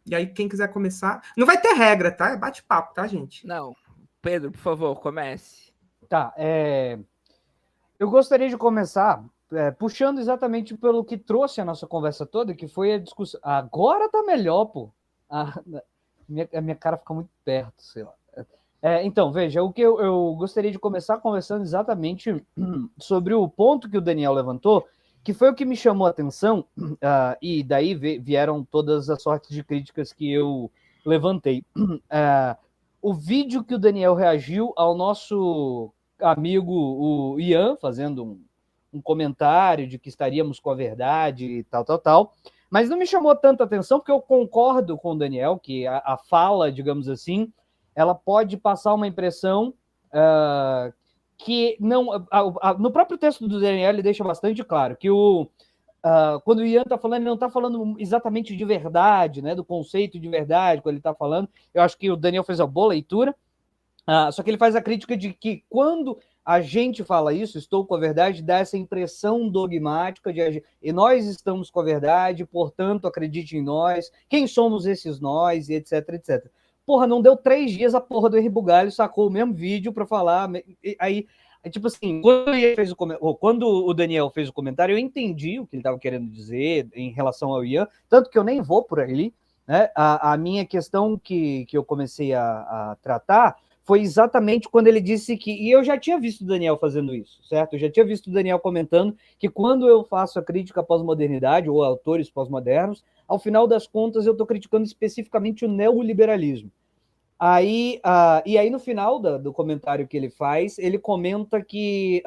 E aí, quem quiser começar... Não vai ter regra, tá? É bate-papo, tá, gente? Não. Pedro, por favor, comece. Tá, eu gostaria de começar puxando exatamente pelo que trouxe a nossa conversa toda, que foi a discussão. Agora tá melhor, pô. A minha cara fica muito perto, sei lá. Então, veja, o que eu gostaria de começar conversando exatamente sobre o ponto que o Daniel levantou, que foi o que me chamou a atenção, e daí vieram todas as sortes de críticas que eu levantei. O vídeo que o Daniel reagiu ao nosso amigo, o Ian, fazendo um comentário de que estaríamos com a verdade e tal. Mas não me chamou tanta atenção, porque eu concordo com o Daniel, que a fala, digamos assim, ela pode passar uma impressão que não... no próprio texto do Daniel, ele deixa bastante claro que quando o Ian está falando, ele não está falando exatamente de verdade, né, do conceito de verdade, quando ele está falando. Eu acho que o Daniel fez uma boa leitura, só que ele faz a crítica de que quando a gente fala isso, estou com a verdade, dá essa impressão dogmática de e nós estamos com a verdade, portanto, acredite em nós, quem somos esses nós, e etc. Porra, não deu 3 dias, a porra do Henri Bugalho sacou o mesmo vídeo para falar, aí, tipo assim, quando o Daniel fez o comentário, eu entendi o que ele estava querendo dizer em relação ao Ian, tanto que eu nem vou por ali, né? A minha questão que eu comecei a tratar foi exatamente quando ele disse que... E eu já tinha visto o Daniel fazendo isso, certo? Eu já tinha visto o Daniel comentando que quando eu faço a crítica à pós-modernidade ou autores pós-modernos, ao final das contas eu estou criticando especificamente o neoliberalismo. E aí no final do comentário que ele faz, ele comenta que...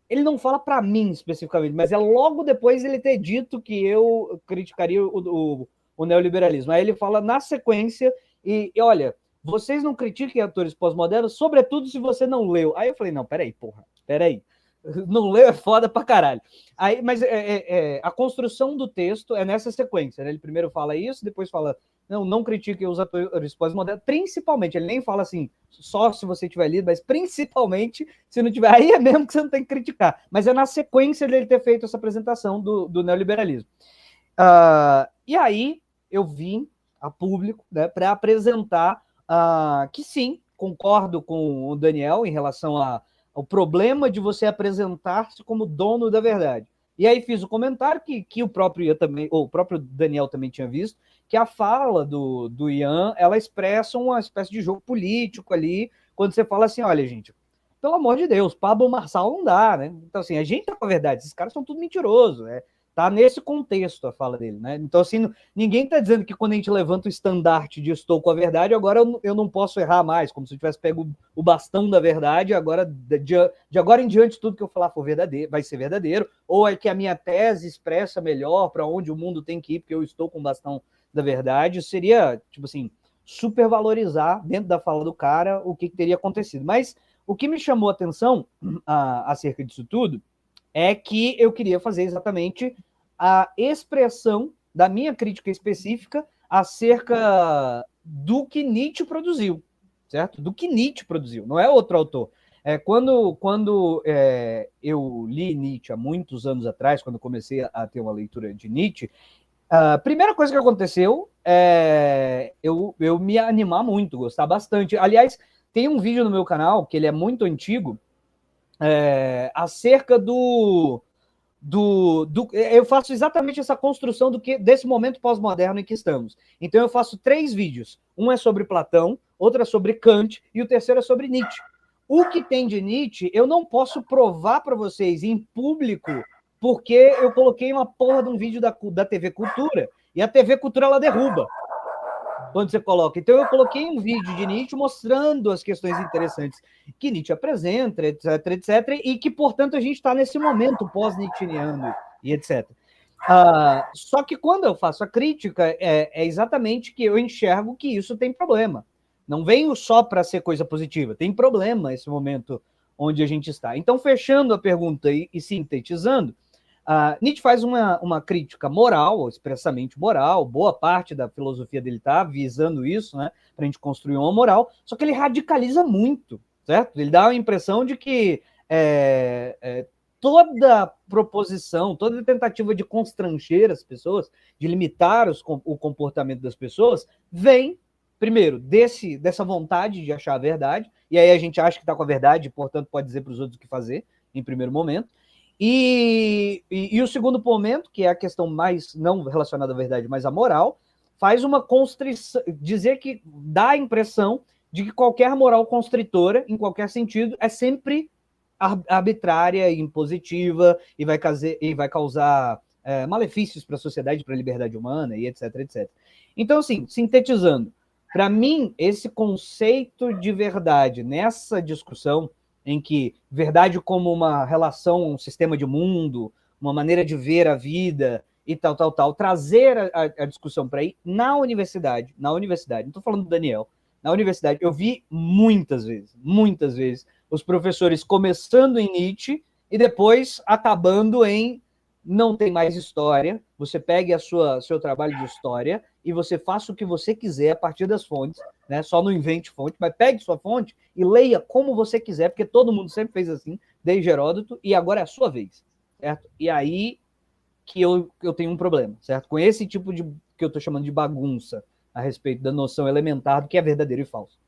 ele não fala para mim especificamente, mas é logo depois ele ter dito que eu criticaria o neoliberalismo. Aí ele fala na sequência, e olha... Vocês não critiquem autores pós-modernos, sobretudo se você não leu. Aí eu falei, não, peraí. Não leu é foda pra caralho. Aí, mas a construção do texto é nessa sequência, né? Ele primeiro fala isso, depois fala, não critiquem os autores pós-modernos, principalmente, ele nem fala assim, só se você tiver lido, mas principalmente se não tiver, aí é mesmo que você não tem que criticar. Mas é na sequência dele ter feito essa apresentação do neoliberalismo. E aí eu vim a público, né, para apresentar que sim, concordo com o Daniel em relação ao problema de você apresentar-se como dono da verdade. E aí fiz o comentário que o próprio Ian também, ou o próprio Daniel também tinha visto, que a fala do Ian, ela expressa uma espécie de jogo político ali, quando você fala assim, olha, gente, pelo amor de Deus, Pablo Marçal não dá, né? Então, assim, a gente tá com a verdade, esses caras são tudo mentirosos, né? Tá nesse contexto a fala dele, né? Então, assim, ninguém tá dizendo que quando a gente levanta o estandarte de estou com a verdade, agora eu não posso errar mais, como se eu tivesse pego o bastão da verdade, agora, de agora em diante, tudo que eu falar for verdadeiro, vai ser verdadeiro, ou é que a minha tese expressa melhor para onde o mundo tem que ir, porque eu estou com o bastão da verdade. Isso seria, tipo assim, supervalorizar dentro da fala do cara o que teria acontecido. Mas o que me chamou a atenção acerca disso tudo é que eu queria fazer exatamente a expressão da minha crítica específica acerca do que Nietzsche produziu, certo? Do que Nietzsche produziu, não é outro autor. Quando eu li Nietzsche há muitos anos atrás, quando comecei a ter uma leitura de Nietzsche, a primeira coisa que aconteceu é eu me animar muito, gostar bastante. Aliás, tem um vídeo no meu canal, que ele é muito antigo, acerca eu faço exatamente essa construção desse momento pós-moderno em que estamos. Então eu faço 3 vídeos. Um é sobre Platão, outro é sobre Kant e o terceiro é sobre Nietzsche. O que tem de Nietzsche eu não posso provar para vocês em público, porque eu coloquei uma porra de um vídeo da TV Cultura, e a TV Cultura ela derruba quando você coloca. Então eu coloquei um vídeo de Nietzsche mostrando as questões interessantes que Nietzsche apresenta, etc, e que, portanto, a gente está nesse momento pós-nietzscheano e etc. Só que quando eu faço a crítica, é exatamente que eu enxergo que isso tem problema. Não venho só para ser coisa positiva, tem problema esse momento onde a gente está. Então, fechando a pergunta e sintetizando, Nietzsche faz uma crítica moral, expressamente moral, boa parte da filosofia dele está visando isso, né, para a gente construir uma moral, só que ele radicaliza muito, certo? Ele dá a impressão de que toda proposição, toda tentativa de constranger as pessoas, de limitar o comportamento das pessoas, vem, primeiro, dessa vontade de achar a verdade, e aí a gente acha que está com a verdade, e, portanto, pode dizer para os outros o que fazer, em primeiro momento. E o segundo momento, que é a questão mais não relacionada à verdade, mas à moral, faz uma constrição, dizer que dá a impressão de que qualquer moral constritora, em qualquer sentido, é sempre arbitrária e impositiva e vai causar malefícios para a sociedade, para a liberdade humana e etc, etc. Então, assim, sintetizando, para mim, esse conceito de verdade nessa discussão, em que verdade como uma relação, um sistema de mundo, uma maneira de ver a vida e tal, trazer a discussão para aí na universidade, não estou falando do Daniel, na universidade, eu vi muitas vezes, os professores começando em Nietzsche e depois acabando em não tem mais história, você pegue seu trabalho de história e você faça o que você quiser a partir das fontes, né? Só não invente fonte, mas pegue sua fonte e leia como você quiser, porque todo mundo sempre fez assim, desde Heródoto, e agora é a sua vez, certo? E aí que eu tenho um problema, certo? Com esse tipo de, que eu estou chamando de bagunça, a respeito da noção elementar do que é verdadeiro e falso.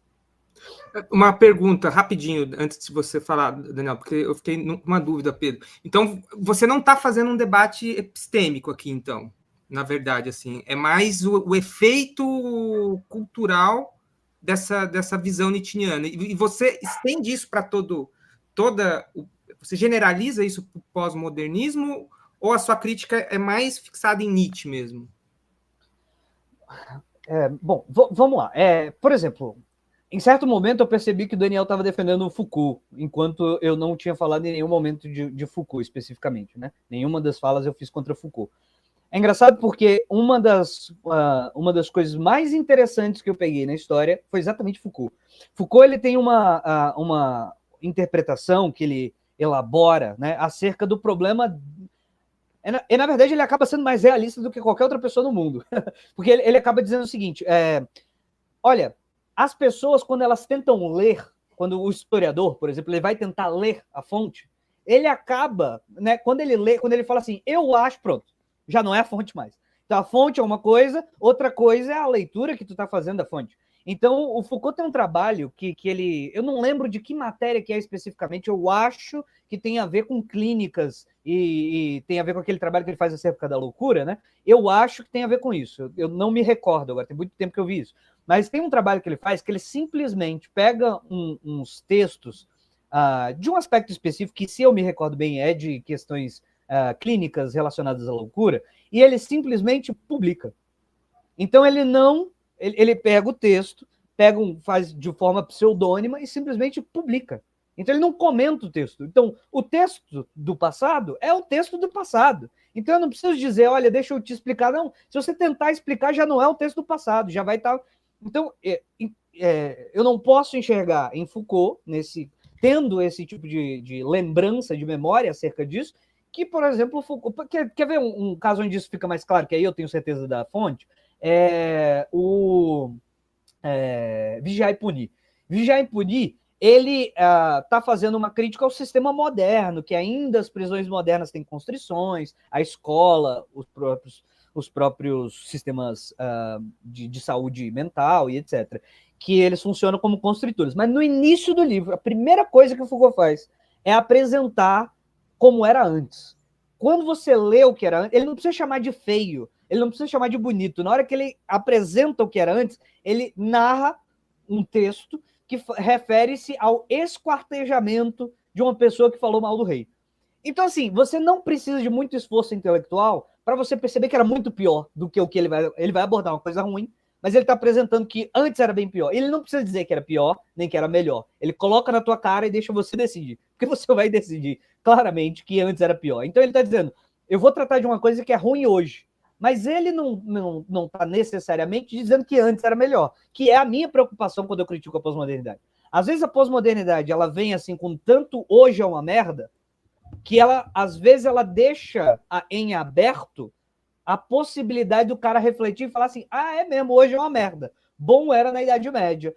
Uma pergunta, rapidinho, antes de você falar, Daniel, porque eu fiquei com uma dúvida, Pedro. Então, você não está fazendo um debate epistêmico aqui, então, na verdade, assim, é mais o efeito cultural dessa visão nietzschiana. E você estende isso para você generaliza isso para o pós-modernismo, ou a sua crítica é mais fixada em Nietzsche mesmo? Bom, vamos lá. Por exemplo, em certo momento eu percebi que o Daniel estava defendendo o Foucault, enquanto eu não tinha falado em nenhum momento de Foucault especificamente, né? Nenhuma das falas eu fiz contra Foucault. É engraçado porque uma das coisas mais interessantes que eu peguei na história foi exatamente Foucault. Foucault ele tem uma interpretação que ele elabora, né, acerca do problema. E, na verdade, ele acaba sendo mais realista do que qualquer outra pessoa no mundo. Porque ele acaba dizendo o seguinte, olha, as pessoas, quando elas tentam ler, quando o historiador, por exemplo, ele vai tentar ler a fonte, ele acaba, né, quando ele fala assim, eu acho, pronto, já não é a fonte mais. Então, a fonte é uma coisa, outra coisa é a leitura que tu está fazendo da fonte. Então, o Foucault tem um trabalho que ele... Eu não lembro de que matéria que é especificamente, eu acho que tem a ver com clínicas e tem a ver com aquele trabalho que ele faz acerca da loucura, né? Eu acho que tem a ver com isso. Eu não me recordo agora, tem muito tempo que eu vi isso. Mas tem um trabalho que ele faz que ele simplesmente pega uns textos de um aspecto específico, que, se eu me recordo bem, é de questões clínicas relacionadas à loucura, e ele simplesmente publica. Então, ele pega o texto, faz de forma pseudônima e simplesmente publica. Então, ele não comenta o texto. Então, o texto do passado é o texto do passado. Então, eu não preciso dizer, olha, deixa eu te explicar. Não, se você tentar explicar, já não é o texto do passado, já vai estar... Então, eu não posso enxergar em Foucault, tendo esse tipo de lembrança, de memória acerca disso, que, por exemplo, Foucault... Quer ver um caso onde isso fica mais claro, que aí eu tenho certeza da fonte? Vigiar e Punir. Vigiar e Punir, ele está fazendo uma crítica ao sistema moderno, que ainda as prisões modernas têm constrições, a escola, os próprios sistemas de saúde mental e etc., que eles funcionam como constritores. Mas no início do livro, a primeira coisa que o Foucault faz é apresentar como era antes. Quando você lê o que era antes, ele não precisa chamar de feio, ele não precisa chamar de bonito. Na hora que ele apresenta o que era antes, ele narra um texto que refere-se ao esquartejamento de uma pessoa que falou mal do rei. Então, assim, você não precisa de muito esforço intelectual para você perceber que era muito pior do que o que ele vai abordar uma coisa ruim, mas ele está apresentando que antes era bem pior. Ele não precisa dizer que era pior, nem que era melhor. Ele coloca na tua cara e deixa você decidir. Porque você vai decidir claramente que antes era pior. Então ele está dizendo, eu vou tratar de uma coisa que é ruim hoje, mas ele não está necessariamente dizendo que antes era melhor, que é a minha preocupação quando eu critico a pós-modernidade. Às vezes a pós-modernidade ela vem assim com tanto hoje é uma merda, que às vezes ela deixa em aberto a possibilidade do cara refletir e falar assim, é mesmo, hoje é uma merda. Bom era na Idade Média,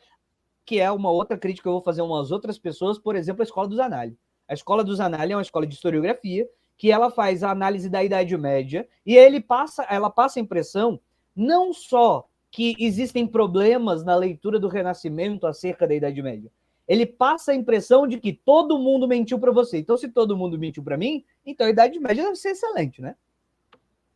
que é uma outra crítica que eu vou fazer a umas outras pessoas, por exemplo, a Escola dos Análises. A escola dos Anali é uma escola de historiografia que ela faz a análise da Idade Média e ela passa a impressão não só que existem problemas na leitura do Renascimento acerca da Idade Média. Ele passa a impressão de que todo mundo mentiu para você. Então, se todo mundo mentiu para mim, então a Idade Média deve ser excelente, né?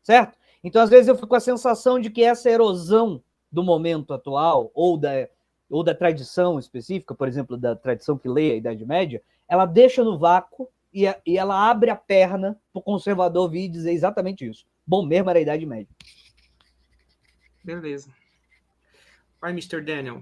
Certo? Então, às vezes, eu fico com a sensação de que essa erosão do momento atual, ou da tradição específica, por exemplo, da tradição que lê a Idade Média, ela deixa no vácuo e ela abre a perna para o conservador vir dizer exatamente isso. Bom mesmo era a Idade Média. Beleza. Vai, Mr. Daniel.